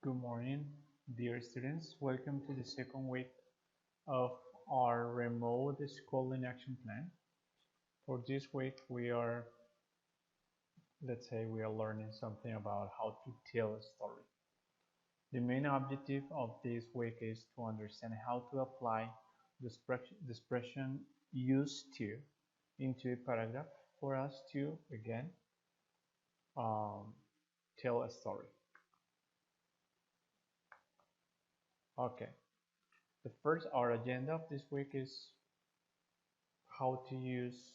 Good morning, dear students. Welcome to the second week of our remote schooling action plan. For this week, we are learning something about how to tell a story. The main objective of this week is to understand how to apply the expression used to into a paragraph for us to, again, um, tell a story. Okay. Our agenda of this week is how to use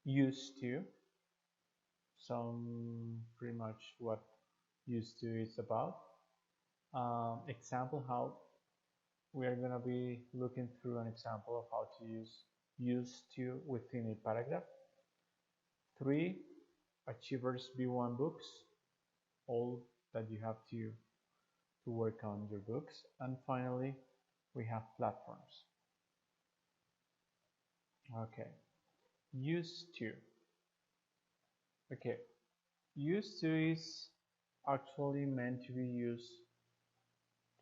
used to, some pretty much what used to is about. Example, how we are going to be looking through an example of how to use used to within a paragraph. 3 Achievers B1 books, all that you have to work on your books. And finally, we have platforms. Okay, used to. Okay, used to is actually meant to be used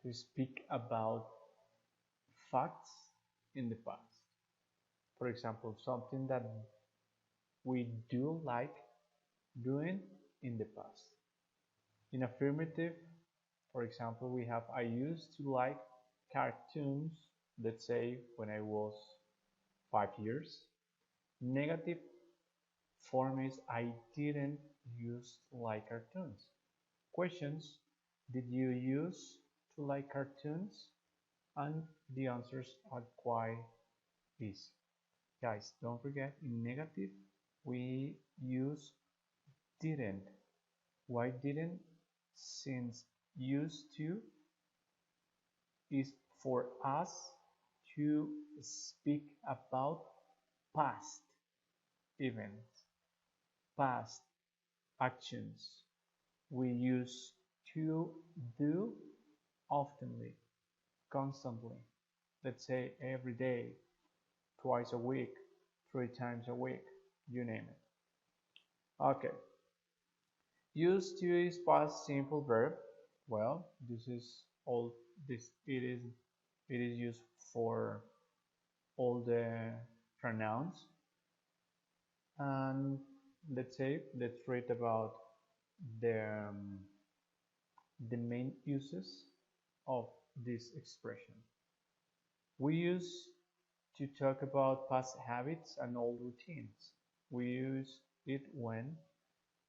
to speak about facts in the past. For example, something that we do like doing in the past. In affirmative, for example, we have I used to like cartoons, let's say when I was 5 years. Negative form is I didn't used to like cartoons. Questions, did you used to like cartoons? And the answers are quite easy. Guys, don't forget, in negative we use didn't. Why didn't? Since used to is for us to speak about past events, past actions. We use to do oftenly, constantly. Let's say every day, twice a week, 3 times a week, you name it. Okay. Used to is past simple verb. Well, this is all this it is used for all the pronouns. And let's read about the the main uses of this expression. We use to talk about past habits and old routines. We use it when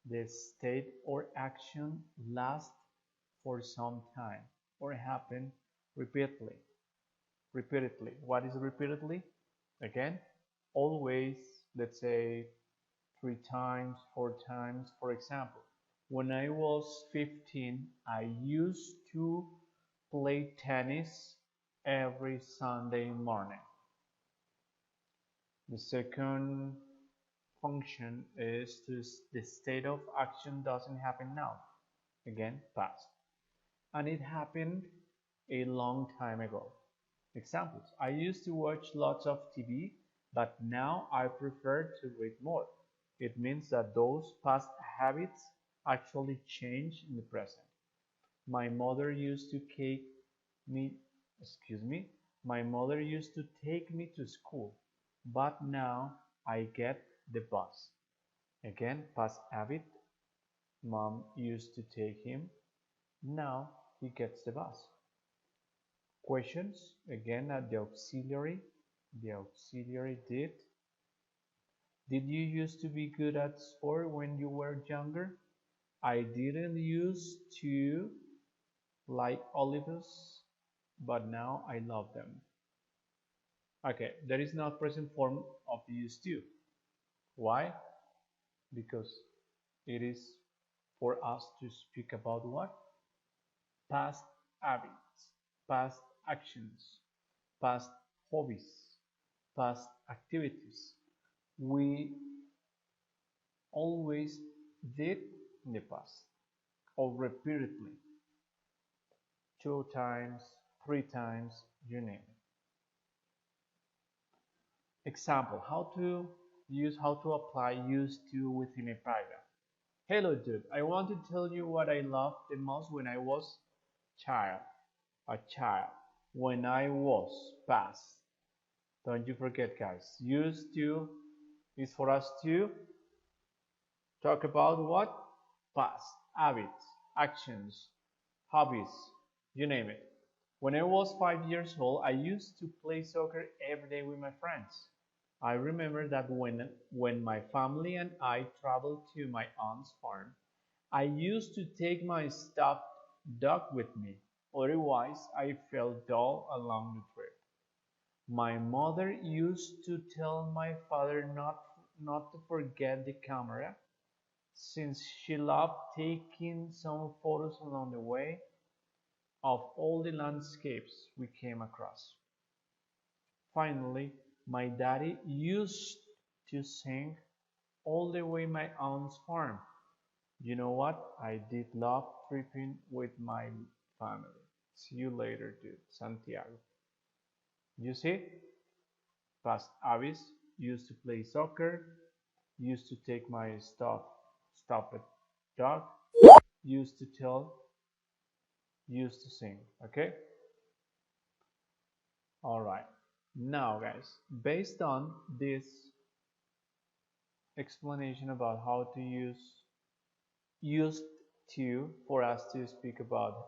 the state or action lasts for some time or happen repeatedly. Repeatedly. What is repeatedly? Again, always, let's say 3 times, 4 times. For example, when I was 15, I used to play tennis every Sunday morning. The second function is the state of action doesn't happen now. Again, past. And it happened a long time ago. Examples. I used to watch lots of TV, but now I prefer to read more. It means that those past habits actually change in the present. My mother used to take me, my mother used to take me to school, but now I get the bus. Again, past habit. Mom used to take him, now he gets the bus. Questions, again at the auxiliary. The auxiliary did. Did you used to be good at sport when you were younger? I didn't used to like olives, but now I love them. Okay, there is no present form of used to. Why? Because it is for us to speak about what? Past habits, past actions, past hobbies, past activities. We always did in the past, or repeatedly, 2 times, 3 times, you name it. Example, how to apply used to within a paragraph. Hello dude, I want to tell you what I loved the most when I was child, a child. When I was, past. Don't you forget, guys. Used to is for us to talk about what? Past, habits, actions, hobbies, you name it. When I was 5 years old, I used to play soccer every day with my friends. I remember that when my family and I traveled to my aunt's farm, I used to take my stuffed dog with me. Otherwise, I felt dull along the trip. My mother used to tell my father not to forget the camera, since she loved taking some photos along the way of all the landscapes we came across. Finally, my daddy used to sing all the way my aunt's farm. You know what? I did love tripping with my family. See you later, dude. Santiago. You see? Past Avis used to play soccer, used to take my stuffed dog, used to tell, used to sing. Okay? Alright. Now, guys, based on this explanation about how to use used to for us to speak about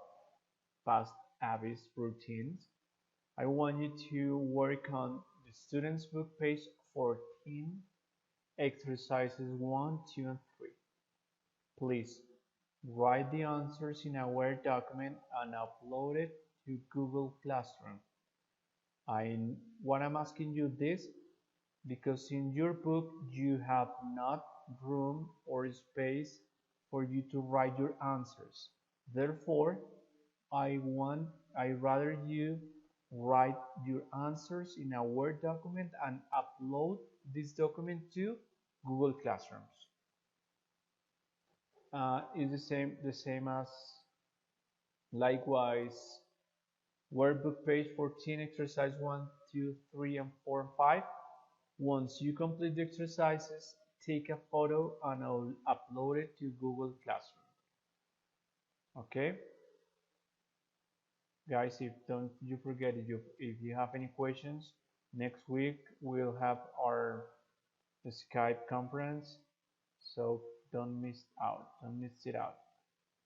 past Avis routines, I want you to work on the student's book page 14, exercises 1, 2, and 3. Please write the answers in a Word document and upload it to Google Classroom. What I'm asking you this because in your book you have not room or space for you to write your answers. Therefore, I rather you write your answers in a Word document and upload this document to Google Classrooms. Is the same as likewise workbook page 14, exercise 1, 2, 3, and 4, and 5. Once you complete the exercises, take a photo and I'll upload it to Google Classroom. Okay? Guys, if don't you forget, if you have any questions, next week we'll have our Skype conference, so don't miss it out.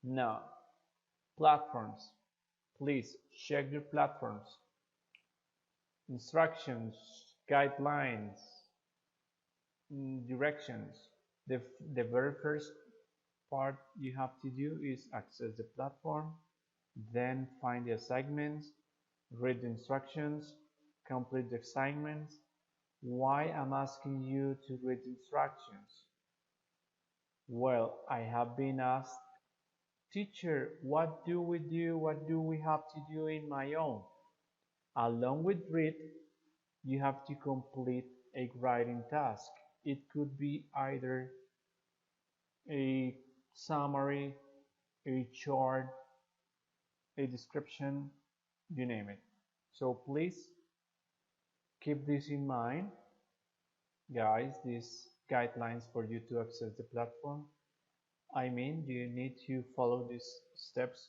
Now, platforms. Please check your platforms. Instructions, guidelines, directions. The very first part you have to do is access the platform, then find the assignments, read the instructions, complete the assignments. Why I'm asking you to read the instructions? Well, I have been asked, teacher, what do we do? What do we have to do in my own? Along with read, you have to complete a writing task. It could be either a summary, a chart, a description, you name it. So please keep this in mind, guys, these guidelines for you to access the platform. I mean, you need to follow these steps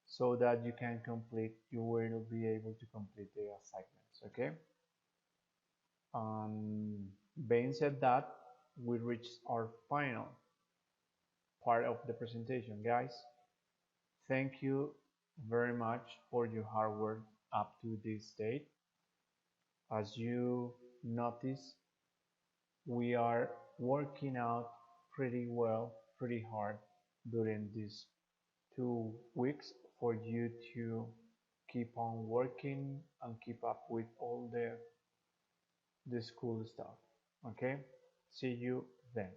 so that you will be able to complete the assignments, okay? Being said that, we reached our final part of the presentation, guys. Thank you very much for your hard work up to this date. As you notice, we are working out pretty well, pretty hard during these 2 weeks for you to keep on working and keep up with all the school stuff. Okay? See you then.